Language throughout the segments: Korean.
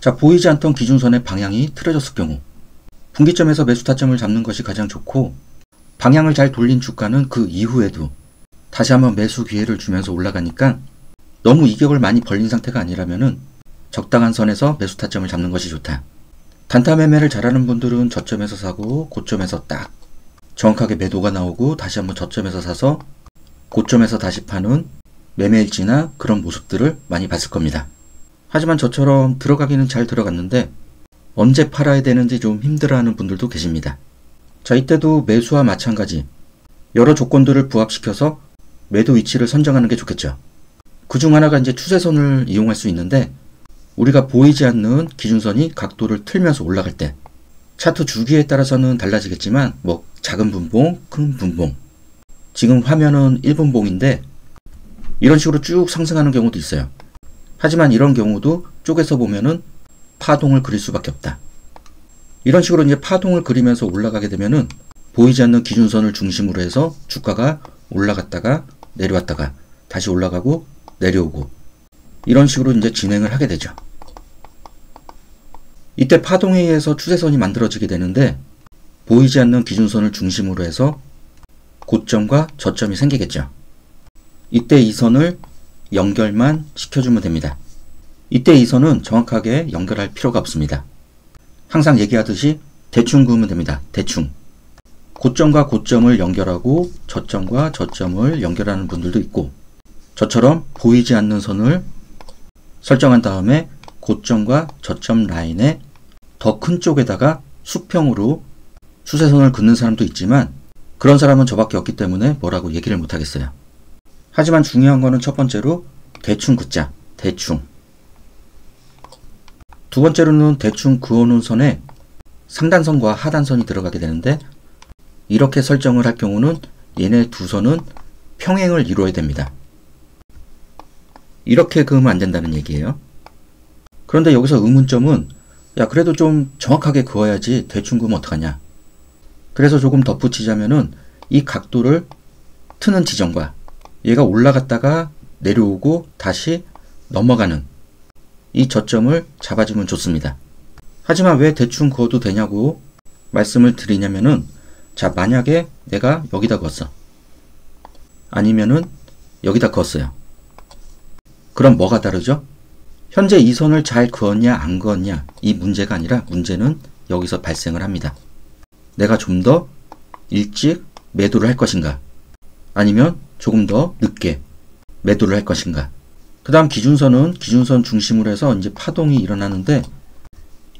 자, 보이지 않던 기준선의 방향이 틀어졌을 경우 분기점에서 매수 타점을 잡는 것이 가장 좋고, 방향을 잘 돌린 주가는 그 이후에도 다시 한번 매수 기회를 주면서 올라가니까 너무 이격을 많이 벌린 상태가 아니라면은 적당한 선에서 매수 타점을 잡는 것이 좋다. 단타 매매를 잘하는 분들은 저점에서 사고 고점에서 딱 정확하게 매도가 나오고 다시 한번 저점에서 사서 고점에서 다시 파는 매매일지나 그런 모습들을 많이 봤을 겁니다. 하지만 저처럼 들어가기는 잘 들어갔는데 언제 팔아야 되는지 좀 힘들어하는 분들도 계십니다. 자, 이때도 매수와 마찬가지 여러 조건들을 부합시켜서 매도 위치를 선정하는 게 좋겠죠. 그 중 하나가 이제 추세선을 이용할 수 있는데, 우리가 보이지 않는 기준선이 각도를 틀면서 올라갈 때 차트 주기에 따라서는 달라지겠지만 뭐 작은 분봉, 큰 분봉, 지금 화면은 1분봉인데 이런 식으로 쭉 상승하는 경우도 있어요. 하지만 이런 경우도 쪼개서 보면은 파동을 그릴 수밖에 없다. 이런 식으로 이제 파동을 그리면서 올라가게 되면은 보이지 않는 기준선을 중심으로 해서 주가가 올라갔다가 내려왔다가 다시 올라가고 내려오고 이런 식으로 이제 진행을 하게 되죠. 이때 파동에 의해서 추세선이 만들어지게 되는데, 보이지 않는 기준선을 중심으로 해서 고점과 저점이 생기겠죠. 이때 이 선을 연결만 시켜주면 됩니다. 이때 이 선은 정확하게 연결할 필요가 없습니다. 항상 얘기하듯이 대충 그으면 됩니다. 대충. 고점과 고점을 연결하고 저점과 저점을 연결하는 분들도 있고, 저처럼 보이지 않는 선을 설정한 다음에 고점과 저점 라인에 더 큰 쪽에다가 수평으로 추세선을 긋는 사람도 있지만, 그런 사람은 저밖에 없기 때문에 뭐라고 얘기를 못 하겠어요. 하지만 중요한 거는 첫 번째로 대충 긋자. 대충. 두 번째로는 대충 그어놓은 선에 상단선과 하단선이 들어가게 되는데, 이렇게 설정을 할 경우는 얘네 두 선은 평행을 이루어야 됩니다. 이렇게 그으면 안 된다는 얘기예요. 그런데 여기서 의문점은, 야, 그래도 좀 정확하게 그어야지 대충 그으면 어떡하냐. 그래서 조금 덧붙이자면은 이 각도를 트는 지점과 얘가 올라갔다가 내려오고 다시 넘어가는 이 저점을 잡아주면 좋습니다. 하지만 왜 대충 그어도 되냐고 말씀을 드리냐면은, 자, 만약에 내가 여기다 그었어. 아니면은 여기다 그었어요. 그럼 뭐가 다르죠? 현재 이 선을 잘 그었냐 안 그었냐 이 문제가 아니라, 문제는 여기서 발생을 합니다. 내가 좀 더 일찍 매도를 할 것인가, 아니면 조금 더 늦게 매도를 할 것인가. 그 다음 기준선은 기준선 중심으로 해서 이제 파동이 일어나는데,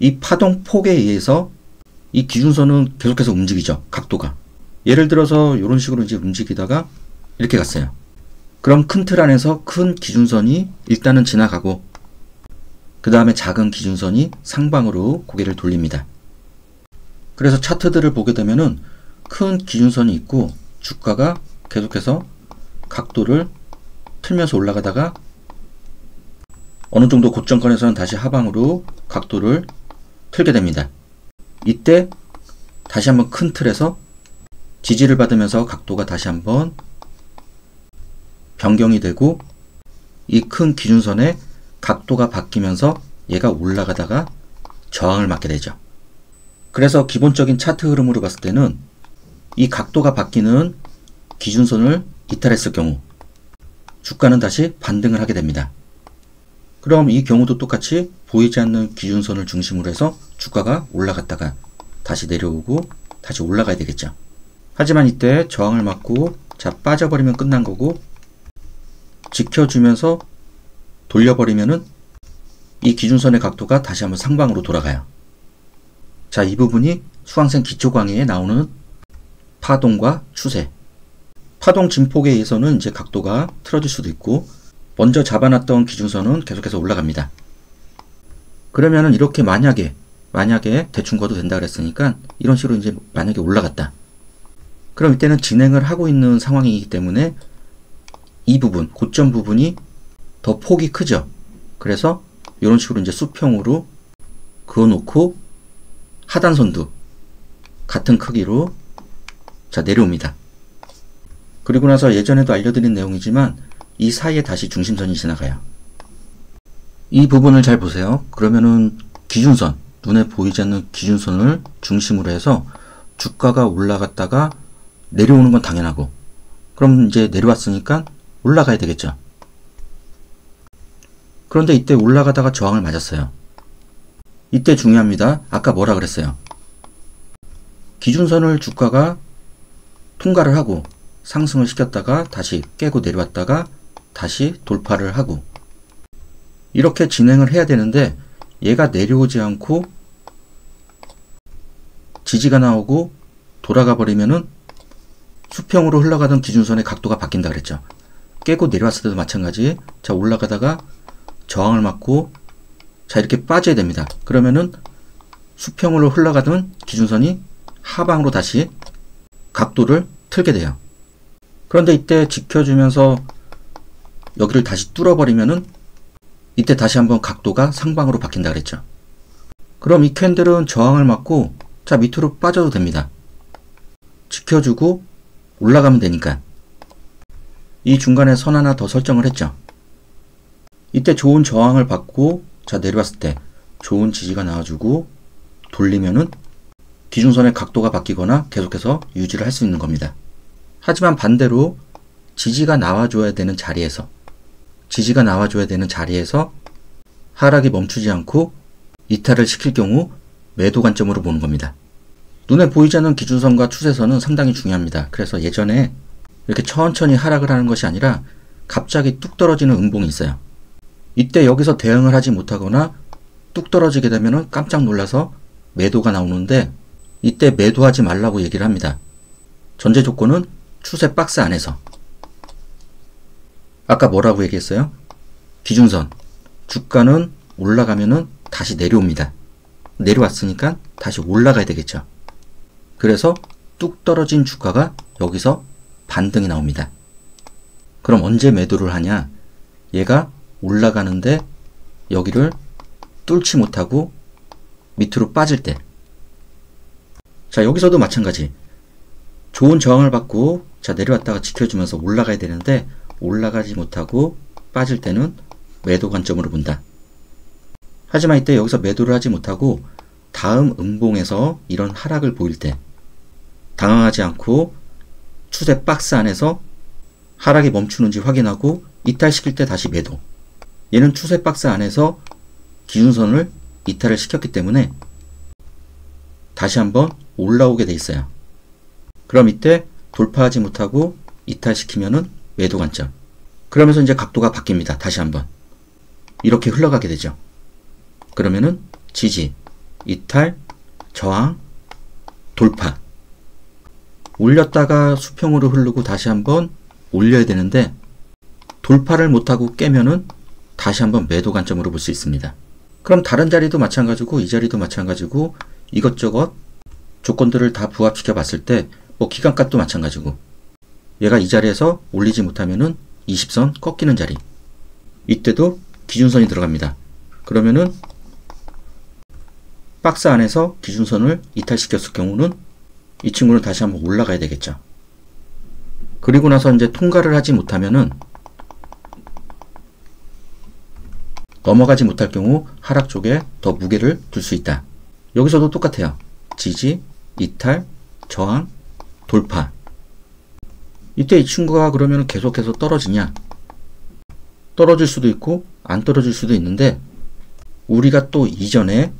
이 파동 폭에 의해서 이 기준선은 계속해서 움직이죠. 각도가. 예를 들어서 이런 식으로 이제 움직이다가 이렇게 갔어요. 그럼 큰 틀 안에서 큰 기준선이 일단은 지나가고, 그 다음에 작은 기준선이 상방으로 고개를 돌립니다. 그래서 차트들을 보게 되면은 큰 기준선이 있고 주가가 계속해서 각도를 틀면서 올라가다가 어느 정도 고점권에서는 다시 하방으로 각도를 틀게 됩니다. 이때 다시 한번 큰 틀에서 지지를 받으면서 각도가 다시 한번 변경이 되고, 이 큰 기준선의 각도가 바뀌면서 얘가 올라가다가 저항을 맞게 되죠. 그래서 기본적인 차트 흐름으로 봤을 때는 이 각도가 바뀌는 기준선을 이탈했을 경우 주가는 다시 반등을 하게 됩니다. 그럼 이 경우도 똑같이 보이지 않는 기준선을 중심으로 해서 주가가 올라갔다가 다시 내려오고 다시 올라가야 되겠죠. 하지만 이때 저항을 맞고, 자, 빠져버리면 끝난 거고, 지켜주면서 돌려버리면은 이 기준선의 각도가 다시 한번 상방으로 돌아가요. 자, 이 부분이 수강생 기초강의에 나오는 파동과 추세. 파동 진폭에 의해서는 이제 각도가 틀어질 수도 있고, 먼저 잡아놨던 기준선은 계속해서 올라갑니다. 그러면은 이렇게 만약에 대충 거도 된다 그랬으니까 이런 식으로 이제 만약에 올라갔다. 그럼 이때는 진행을 하고 있는 상황이기 때문에 이 부분, 고점 부분이 더 폭이 크죠. 그래서 이런 식으로 이제 수평으로 그어놓고 하단선도 같은 크기로 자 내려옵니다. 그리고 나서 예전에도 알려드린 내용이지만 이 사이에 다시 중심선이 지나가요. 이 부분을 잘 보세요. 그러면은 기준선, 눈에 보이지 않는 기준선을 중심으로 해서 주가가 올라갔다가 내려오는 건 당연하고, 그럼 이제 내려왔으니까 올라가야 되겠죠. 그런데 이때 올라가다가 저항을 맞았어요. 이때 중요합니다. 아까 뭐라 그랬어요? 기준선을 주가가 통과를 하고 상승을 시켰다가 다시 깨고 내려왔다가 다시 돌파를 하고, 이렇게 진행을 해야 되는데 얘가 내려오지 않고 지지가 나오고 돌아가 버리면은 수평으로 흘러가던 기준선의 각도가 바뀐다 그랬죠. 깨고 내려왔을 때도 마찬가지. 자, 올라가다가 저항을 맞고 자, 이렇게 빠져야 됩니다. 그러면은 수평으로 흘러가던 기준선이 하방으로 다시 각도를 틀게 돼요. 그런데 이때 지켜주면서 여기를 다시 뚫어버리면은 이때 다시 한번 각도가 상방으로 바뀐다 그랬죠. 그럼 이 캔들은 저항을 맞고 자, 밑으로 빠져도 됩니다. 지켜주고 올라가면 되니까. 이 중간에 선 하나 더 설정을 했죠. 이때 좋은 저항을 받고 자, 내려왔을 때 좋은 지지가 나와주고 돌리면은 기준선의 각도가 바뀌거나 계속해서 유지를 할 수 있는 겁니다. 하지만 반대로 지지가 나와줘야 되는 자리에서 하락이 멈추지 않고 이탈을 시킬 경우 매도 관점으로 보는 겁니다. 눈에 보이지 않는 기준선과 추세선은 상당히 중요합니다. 그래서 예전에 이렇게 천천히 하락을 하는 것이 아니라 갑자기 뚝 떨어지는 음봉이 있어요. 이때 여기서 대응을 하지 못하거나 뚝 떨어지게 되면 깜짝 놀라서 매도가 나오는데 이때 매도하지 말라고 얘기를 합니다. 전제 조건은 추세 박스 안에서. 아까 뭐라고 얘기했어요? 기준선. 주가는 올라가면은 다시 내려옵니다. 내려왔으니까 다시 올라가야 되겠죠. 그래서 뚝 떨어진 주가가 여기서 반등이 나옵니다. 그럼 언제 매도를 하냐? 얘가 올라가는데 여기를 뚫지 못하고 밑으로 빠질 때. 자, 여기서도 마찬가지. 좋은 저항을 받고 자, 내려왔다가 지켜주면서 올라가야 되는데 올라가지 못하고 빠질 때는 매도 관점으로 본다. 하지만 이때 여기서 매도를 하지 못하고 다음 음봉에서 이런 하락을 보일 때 당황하지 않고 추세 박스 안에서 하락이 멈추는지 확인하고 이탈시킬 때 다시 매도. 얘는 추세 박스 안에서 기준선을 이탈을 시켰기 때문에 다시 한번 올라오게 돼 있어요. 그럼 이때 돌파하지 못하고 이탈시키면은 매도 관점. 그러면서 이제 각도가 바뀝니다. 다시 한번. 이렇게 흘러가게 되죠. 그러면은 지지, 이탈, 저항, 돌파. 올렸다가 수평으로 흐르고 다시 한번 올려야 되는데 돌파를 못하고 깨면은 다시 한번 매도 관점으로 볼 수 있습니다. 그럼 다른 자리도 마찬가지고 이 자리도 마찬가지고 이것저것 조건들을 다 부합시켜 봤을 때 뭐 기간값도 마찬가지고 얘가 이 자리에서 올리지 못하면은 20선 꺾이는 자리. 이때도 기준선이 들어갑니다. 그러면은 박스 안에서 기준선을 이탈시켰을 경우는 이 친구는 다시 한번 올라가야 되겠죠. 그리고 나서 이제 통과를 하지 못하면은 넘어가지 못할 경우 하락 쪽에 더 무게를 둘 수 있다. 여기서도 똑같아요. 지지, 이탈, 저항, 돌파. 이때 이 친구가 그러면 계속해서 떨어지냐? 떨어질 수도 있고 안 떨어질 수도 있는데 우리가 또 이전에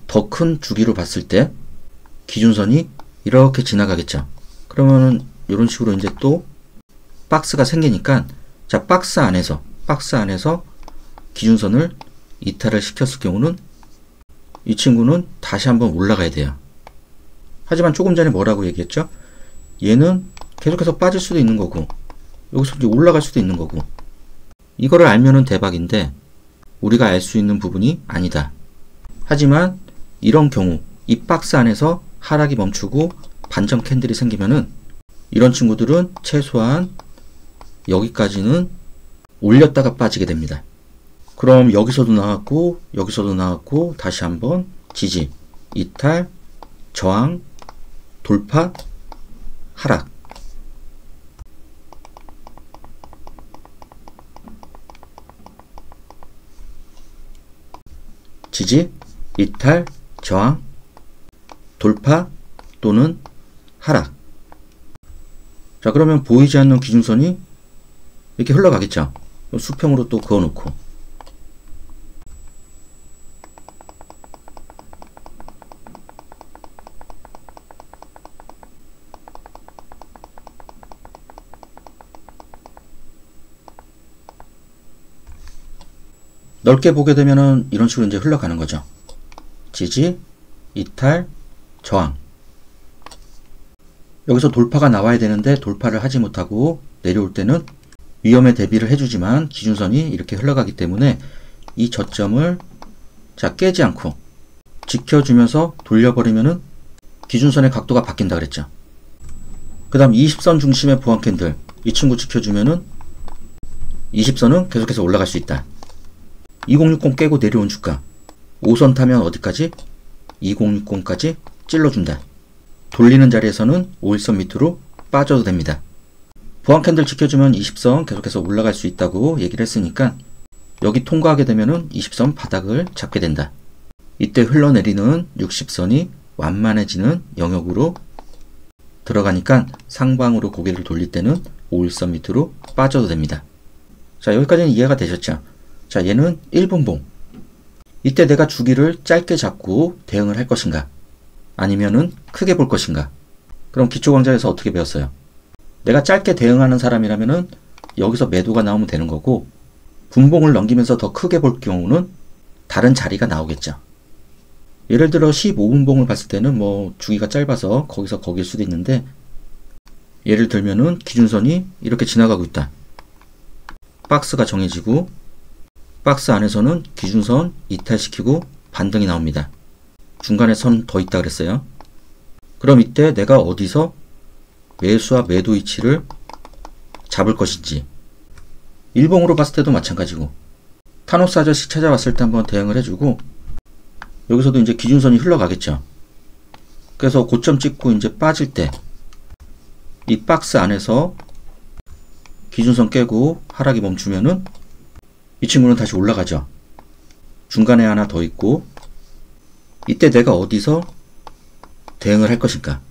더 큰 주기로 봤을 때 기준선이 이렇게 지나가겠죠. 그러면은 이런 식으로 이제 또 박스가 생기니까 자, 박스 안에서 기준선을 이탈을 시켰을 경우는 이 친구는 다시 한번 올라가야 돼요. 하지만 조금 전에 뭐라고 얘기했죠? 얘는 계속해서 빠질 수도 있는 거고 여기서 이제 올라갈 수도 있는 거고 이거를 알면은 대박인데 우리가 알 수 있는 부분이 아니다. 하지만 이런 경우 이 박스 안에서 하락이 멈추고 반전 캔들이 생기면은 이런 친구들은 최소한 여기까지는 올렸다가 빠지게 됩니다. 그럼 여기서도 나왔고 다시 한번 지지, 이탈, 저항, 돌파, 하락. 지지, 이탈, 저항, 돌파 또는 하락. 자, 그러면 보이지 않는 기준선이 이렇게 흘러가겠죠. 수평으로 또 그어놓고. 넓게 보게 되면은 이런 식으로 이제 흘러가는 거죠. 지지, 이탈, 저항. 여기서 돌파가 나와야 되는데 돌파를 하지 못하고 내려올 때는 위험에 대비를 해주지만 기준선이 이렇게 흘러가기 때문에 이 저점을 자 깨지 않고 지켜주면서 돌려버리면은 기준선의 각도가 바뀐다 그랬죠. 그 다음 20선 중심의 보안 캔들, 이 친구 지켜주면은 20선은 계속해서 올라갈 수 있다. 2060 깨고 내려온 주가 5선 타면 어디까지? 2060까지 찔러준다. 돌리는 자리에서는 5일선 밑으로 빠져도 됩니다. 보안 캔들 지켜주면 20선 계속해서 올라갈 수 있다고 얘기를 했으니까 여기 통과하게 되면은 20선 바닥을 잡게 된다. 이때 흘러내리는 60선이 완만해지는 영역으로 들어가니까 상방으로 고개를 돌릴 때는 5일선 밑으로 빠져도 됩니다. 자, 여기까지는 이해가 되셨죠? 자, 얘는 1분봉. 이때 내가 주기를 짧게 잡고 대응을 할 것인가? 아니면은 크게 볼 것인가? 그럼 기초강좌에서 어떻게 배웠어요? 내가 짧게 대응하는 사람이라면은 여기서 매도가 나오면 되는 거고, 분봉을 넘기면서 더 크게 볼 경우는 다른 자리가 나오겠죠. 예를 들어 15분봉을 봤을 때는 뭐 주기가 짧아서 거기서 거길 수도 있는데, 예를 들면은 기준선이 이렇게 지나가고 있다. 박스가 정해지고 박스 안에서는 기준선 이탈시키고 반등이 나옵니다. 중간에 선 더 있다 그랬어요. 그럼 이때 내가 어디서 매수와 매도 위치를 잡을 것인지, 일봉으로 봤을 때도 마찬가지고 타노스 아저씨 찾아왔을 때 한번 대응을 해주고, 여기서도 이제 기준선이 흘러가겠죠. 그래서 고점 찍고 이제 빠질 때 이 박스 안에서 기준선 깨고 하락이 멈추면은 이 친구는 다시 올라가죠. 중간에 하나 더 있고, 이때 내가 어디서 대응을 할 것인가?